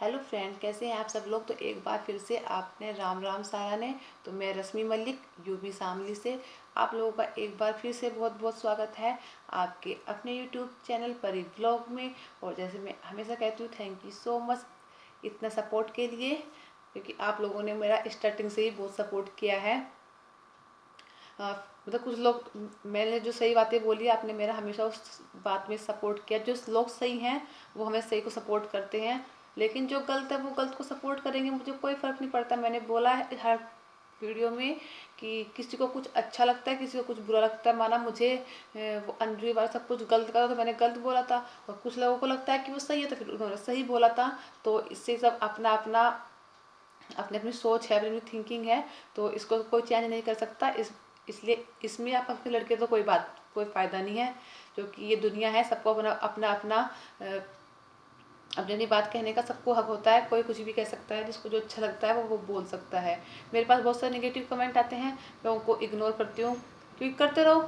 Hello friend, कैसे हैं आप सब लोग। तो एक बार फिर से आपने राम राम सारा ने। तो मैं रश्मि मलिक यूपी शामली से आप लोगों का एक बार फिर से बहुत बहुत स्वागत है आपके अपने यूट्यूब चैनल परी ब्लॉग में। और जैसे मैं हमेशा कहती हूँ, थैंक यू सो मच इतना सपोर्ट के लिए, क्योंकि आप लोगों ने मेरा स्टार्टिंग से ही बहुत सपोर्ट किया है। मतलब कुछ लोग, मैंने जो सही बातें बोली आपने मेरा हमेशा उस बात में सपोर्ट किया। जो लोग सही हैं वो हमें सही को सपोर्ट करते हैं, लेकिन जो गलत है वो गलत को सपोर्ट करेंगे। मुझे कोई फ़र्क नहीं पड़ता। मैंने बोला है हर वीडियो में कि किसी को कुछ अच्छा लगता है, किसी को कुछ बुरा लगता है। माना मुझे वो अंजलि वाला सब कुछ गलत करा तो मैंने गलत बोला था, और कुछ लोगों को लगता है कि वो सही है तो फिर उन्होंने सही बोला था। तो इससे सब अपना अपना अपनी अपनी सोच है, अपनी अपनी थिंकिंग है, तो इसको कोई चेंज नहीं कर सकता। इसलिए इसमें आप अपने लड़के तो कोई फ़ायदा नहीं है, क्योंकि ये दुनिया है। सबको अपना अपना अपना अपनी अपनी बात कहने का सबको हक होता है। कोई कुछ भी कह सकता है, जिसको जो अच्छा लगता है वो बोल सकता है। मेरे पास बहुत सारे नेगेटिव कमेंट आते हैं, मैं उनको इग्नोर करती हूँ, क्योंकि करते रहो।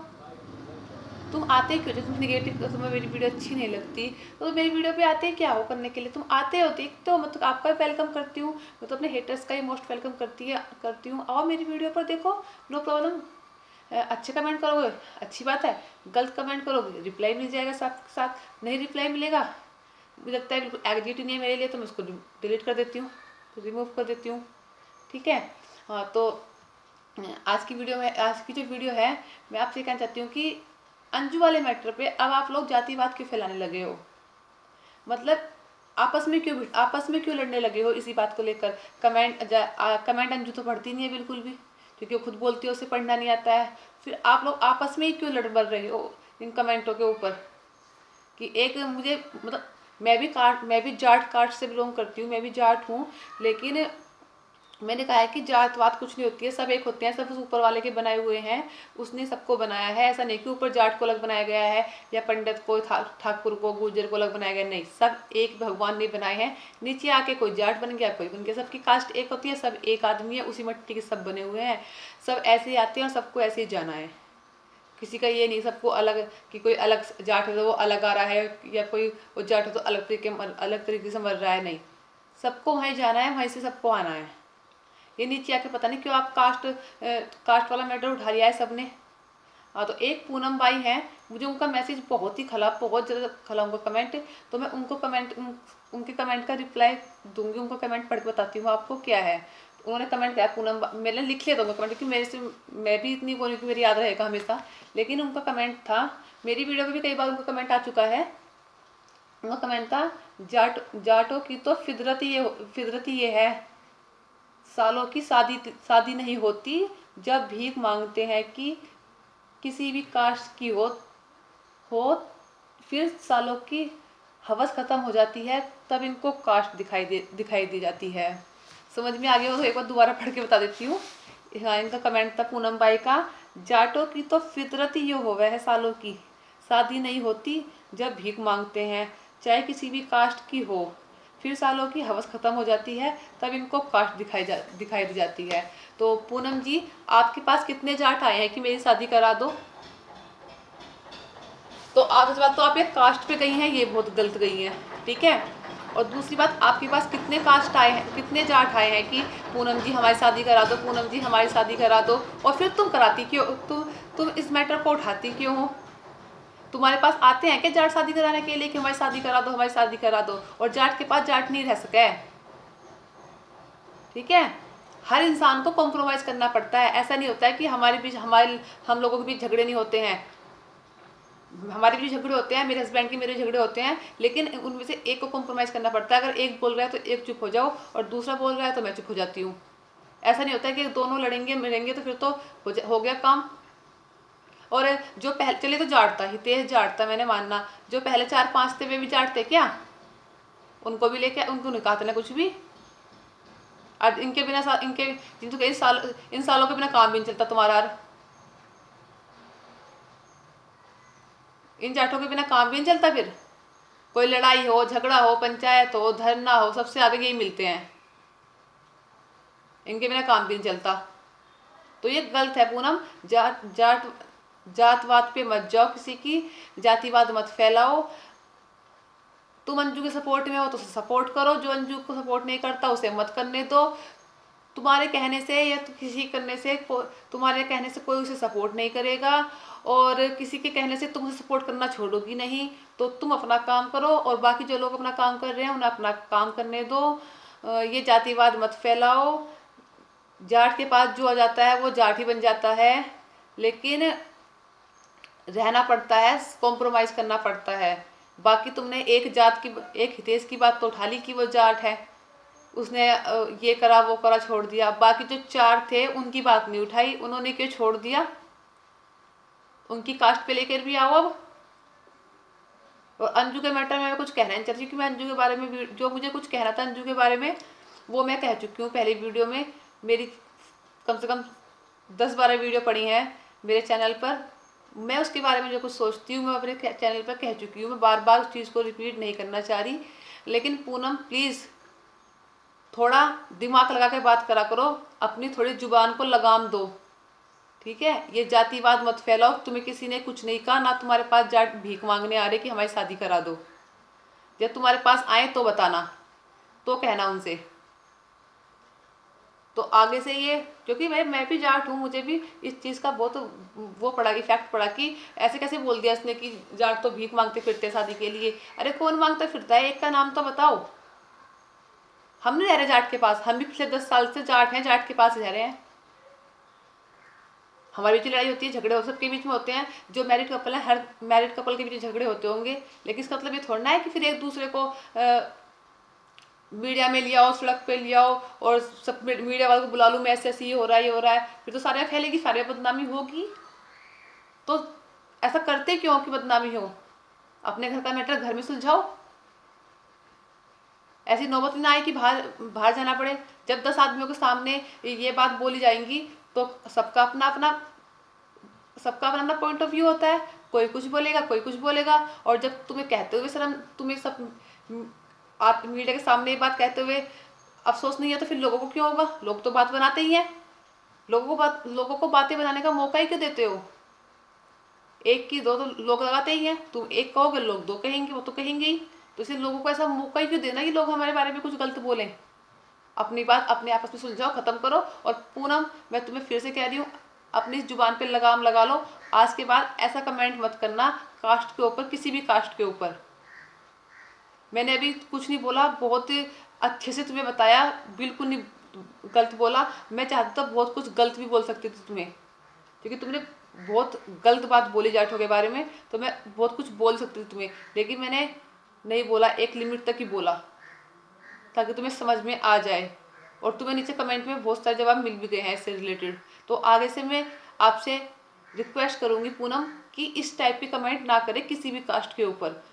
तुम आते क्यों थे? तुम नेगेटिव, तुम्हें मेरी वीडियो अच्छी नहीं लगती तो तुम मेरी वीडियो पे आते क्या हो करने के लिए? तुम आते हो, देखते हो, मतलब आपका भी वेलकम करती हूँ। मैं तो अपने हेटर्स का ही मोस्ट वेलकम करती हूँ। आओ मेरी वीडियो पर देखो, नो प्रॉब्लम। अच्छे कमेंट करोगे अच्छी बात है, गलत कमेंट करोगे रिप्लाई मिल जाएगा साथ साथ। नहीं रिप्लाई मिलेगा, मुझे लगता है बिल्कुल एग्जिट ही नहीं है मेरे लिए, तो मैं उसको डिलीट कर देती हूँ, रिमूव कर देती हूँ। ठीक है। हाँ, तो आज की जो वीडियो है, मैं आपसे कहना चाहती हूँ कि अंजू वाले मैटर पे अब आप लोग जातिवाद क्यों फैलाने लगे हो? मतलब आपस में क्यों लड़ने लगे हो इसी बात को लेकर? कमेंट अंजू तो पढ़ती नहीं है बिल्कुल भी, क्योंकि वो खुद बोलती है उसे पढ़ना नहीं आता है। फिर आप लोग आपस में ही क्यों लड़ मर रहे हो इन कमेंटों के ऊपर? कि एक मुझे मतलब, मैं भी जाट कास्ट से बिलोंग करती हूँ, मैं भी जाट हूँ, लेकिन मैंने कहा है कि जात वात कुछ नहीं होती है, सब एक होते हैं, सब उस ऊपर वाले के बनाए हुए हैं। उसने सबको बनाया है। ऐसा नहीं कि ऊपर जाट को अलग बनाया गया है, या पंडित को, ठाकुर को, गुर्जर को अलग बनाया गया। नहीं, सब एक भगवान ने बनाए हैं। नीचे आके कोई जाट बन गया, कोई बन गया, सबकी कास्ट एक होती है, सब एक आदमी है, उसी मिट्टी के सब बने हुए हैं। सब ऐसे ही आते हैं और सबको ऐसे ही जाना है। किसी का ये नहीं सबको अलग, कि कोई अलग जाट है तो वो अलग आ रहा है, या कोई वो जाट है तो अलग तरीके से मर रहा है। नहीं, सबको वहीं जाना है, वहीं से सबको आना है। ये नीचे आके पता नहीं क्यों आप कास्ट वाला मैटर उठा लिया है सबने। हाँ, तो एक पूनम बाई है, मुझे उनका मैसेज बहुत ही खला, बहुत ज़्यादा खला उनका कमेंट। तो मैं उनके कमेंट का रिप्लाई दूंगी। उनका कमेंट पढ़ के बताती हूँ आपको क्या है। तो उन्होंने कमेंट किया मैंने लिख लिया था उनका कमेंट, क्योंकि मैं भी इतनी बोली कि मेरी याद रहेगा हमेशा। लेकिन उनका कमेंट था, मेरी वीडियो में भी कई बार उनका कमेंट आ चुका है। उनका कमेंट था, जाटों की तो फितरत ही ये है, सालों की शादी शादी नहीं होती जब भीख मांगते हैं। कि किसी भी कास्ट की हो फिर सालों की हवस खत्म हो जाती है, तब इनको कास्ट दिखाई दी जाती है। समझ में आ गया हो तो एक बार दोबारा पढ़ के बता देती हूँ। हाँ, इनका कमेंट था पूनम बाई का, जाटों की तो फितरत ही ये होवे है, सालों की शादी नहीं होती जब भीख मांगते हैं, चाहे किसी भी कास्ट की हो, फिर सालों की हवस खत्म हो जाती है, तब इनको कास्ट दिखाई दी जाती है। तो पूनम जी, आपके पास कितने जाट आए हैं कि मेरी शादी करा दो? तो आप इस बात, तो आप एक कास्ट पे गई हैं, ये बहुत गलत गई हैं। ठीक है। और दूसरी बात, आपके पास कितने कास्ट आए हैं, कितने जाट आए हैं कि पूनम जी हमारी शादी करा दो, पूनम जी हमारी शादी करा दो, और फिर तुम कराती क्यों? तुम इस मैटर को उठाती क्यों हो? तुम्हारे पास आते हैं क्या जाट शादी कराने के लिए कि हमारी शादी करा दो, हमारी शादी करा दो? और जाट के पास जाट नहीं रह सके। ठीक है। हर इंसान को कॉम्प्रोमाइज़ करना पड़ता है। ऐसा नहीं होता है कि हम लोगों के बीच झगड़े नहीं होते हैं। हमारे भी झगड़े होते हैं, मेरे हस्बैंड के मेरे झगड़े होते हैं, लेकिन उनमें से एक को कॉम्प्रोमाइज़ करना पड़ता है। अगर एक बोल रहा है तो एक चुप हो जाओ, और दूसरा बोल रहा है तो मैं चुप हो जाती हूँ। ऐसा नहीं होता है कि दोनों लड़ेंगे मिलेंगे तो फिर तो हो गया काम। और जो पहले चले तो जाट था, हितेश जाट था, मैंने मानना। जो पहले 4-5 थे वे भी जाट थे क्या? उनको भी लेके उनको नहीं कहा था ना कुछ भी। अब इनके बिना इनके इन सालों के बिना काम भी नहीं चलता तुम्हारा। इन जाटों के बिना काम भी नहीं चलता। फिर कोई लड़ाई हो, झगड़ा हो, पंचायत हो, धरना हो, सबसे आगे यही मिलते हैं। इनके बिना काम भी नहीं चलता। तो ये गलत है पूनम। जातवाद पे मत जाओ, किसी की जातिवाद मत फैलाओ। तुम अंजू के सपोर्ट में हो तो उसे सपोर्ट करो, जो अंजू को सपोर्ट नहीं करता उसे मत करने दो। तुम्हारे कहने से या किसी करने से तुम्हारे कहने से कोई उसे सपोर्ट नहीं करेगा, और किसी के कहने से तुम उसे सपोर्ट करना छोड़ोगी नहीं। तो तुम अपना काम करो और बाकी जो लोग अपना काम कर रहे हैं उन्हें अपना काम करने दो। ये जातिवाद मत फैलाओ। जाट के पास जो आ जाता है वो जाट ही बन जाता है, लेकिन रहना पड़ता है, कॉम्प्रोमाइज़ करना पड़ता है। बाकी तुमने एक जात की, एक हितेश की बात तो उठा ली कि वो जाट है, उसने ये करा वो करा छोड़ दिया। बाकी जो चार थे उनकी बात नहीं उठाई, उन्होंने क्यों छोड़ दिया? उनकी कास्ट पे लेकर भी आओ अब। और अंजू के मैटर में मैं कुछ कहना नहीं चाहती, क्योंकि मैं अंजू के बारे में जो मुझे कुछ कहना था अंजू के बारे में वो मैं कह चुकी हूँ पहले वीडियो में। मेरी कम से कम 10-12 वीडियो पड़ी हैं मेरे चैनल पर। मैं उसके बारे में जो कुछ सोचती हूँ मैं अपने चैनल पर कह चुकी हूँ। मैं बार बार उस चीज़ को रिपीट नहीं करना चाह रही। लेकिन पूनम प्लीज़ थोड़ा दिमाग लगा के बात करा करो, अपनी थोड़ी जुबान को लगाम दो, ठीक है? ये जातिवाद मत फैलाओ। तुम्हें किसी ने कुछ नहीं कहा, ना तुम्हारे पास जाट भीख मांगने आ रहे कि हमारी शादी करा दो। जब तुम्हारे पास आए तो बताना, तो कहना उनसे। तो आगे से ये, क्योंकि मैं भी जाट हूँ, मुझे भी इस चीज़ का बहुत वो पड़ा, इफेक्ट पड़ा कि ऐसे कैसे बोल दिया इसने कि जाट तो भीख मांगते फिरते शादी के लिए। अरे कौन मांगता फिरता है? एक का नाम तो बताओ। हम नहीं रह रहे जाट के पास, हम भी पिछले 10 साल से जाट हैं, जाट के पास रह रहे हैं। हमारी बीच लड़ाई होती है, झगड़े हो सबके बीच में होते हैं। जो मैरिड कपल है, हर मैरिड कपल के बीच झगड़े होते होंगे, लेकिन इसका मतलब ये थोड़ा ना है कि फिर एक दूसरे को मीडिया में लिया आओ, सड़क पे लिया आओ और सब मीडिया वालों को बुला लूँ मैं, ऐसे ऐसे ये हो रहा है ये हो रहा है, फिर तो सारे फैलेगी, सारे बदनामी होगी। तो ऐसा करते क्यों कि बदनामी हो? अपने घर का मैटर घर में सुलझाओ। ऐसी नौबत ना आए कि बाहर बाहर जाना पड़े। जब 10 आदमियों के सामने ये बात बोली जाएंगी तो सबका अपना अपना पॉइंट ऑफ व्यू होता है। कोई कुछ बोलेगा, कोई कुछ बोलेगा। और जब तुम्हें कहते हुए शर्म, तुम्हें सब आप मीडिया के सामने ये बात कहते हुए अफसोस नहीं है तो फिर लोगों को क्यों होगा? लोग तो बात बनाते ही हैं। लोगों को बातें बनाने का मौका ही क्यों देते हो? एक की दो तो लोग लगाते ही हैं। तुम एक कहोगे, लोग दो कहेंगे, वो तो कहेंगे ही। तो इसलिए लोगों को ऐसा मौका ही क्यों देना कि लोग हमारे बारे में कुछ गलत बोलें? अपनी बात अपने आपस में सुलझाओ, खत्म करो। और पूनम, मैं तुम्हें फिर से कह रही हूँ, अपनी जुबान पे लगाम लगा लो। आज के बाद ऐसा कमेंट मत करना कास्ट के ऊपर, किसी भी कास्ट के ऊपर। मैंने अभी कुछ नहीं बोला, बहुत अच्छे से तुम्हें बताया, बिल्कुल नहीं गलत बोला। मैं चाहती तो बहुत कुछ गलत भी बोल सकती थी तुम्हें, क्योंकि तुमने बहुत गलत बात बोली जाटों के बारे में, तो मैं बहुत कुछ बोल सकती थी तुम्हें, लेकिन मैंने नहीं बोला, एक लिमिट तक ही बोला ताकि तुम्हें समझ में आ जाए। और तुम्हें नीचे कमेंट में बहुत सारे जवाब मिल भी गए हैं इससे रिलेटेड। तो आगे से मैं आपसे रिक्वेस्ट करूँगी पूनम कि इस टाइप के कमेंट ना करें किसी भी कास्ट के ऊपर।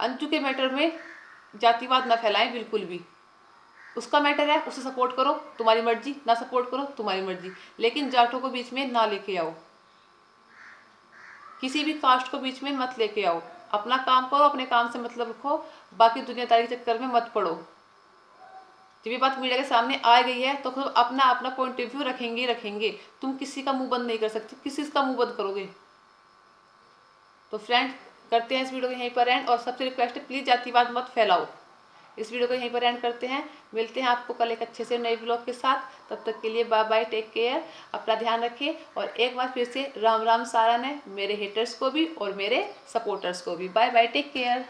अंजू के मैटर में जातिवाद ना फैलाएं बिल्कुल भी। उसका मैटर है, उसे सपोर्ट करो, तुम्हारी मर्जी, ना सपोर्ट करो तुम्हारी मर्जी, लेकिन जाटों को बीच में ना लेके आओ, किसी भी कास्ट को बीच में मत लेके आओ। अपना काम करो, अपने काम से मतलब रखो, बाकी दुनियादारी के चक्कर में मत पड़ो। जब ये बात मीडिया के सामने आ गई है तो खुद अपना अपना पॉइंट ऑफ व्यू रखेंगे ही रखेंगे। तुम किसी का मुंह बंद नहीं कर सकते, किसी का मुंह बंद करोगे? तो फ्रेंड, करते हैं इस वीडियो को यहीं पर एंड, और सबसे रिक्वेस्ट है प्लीज़ जातिवाद मत फैलाओ। इस वीडियो को यहीं पर एंड करते हैं, मिलते हैं आपको कल एक अच्छे से नए ब्लॉग के साथ। तब तक के लिए बाय बाय, टेक केयर, अपना ध्यान रखिए। और एक बार फिर से राम राम सारा ने मेरे हेटर्स को भी और मेरे सपोर्टर्स को भी। Bye bye, take care.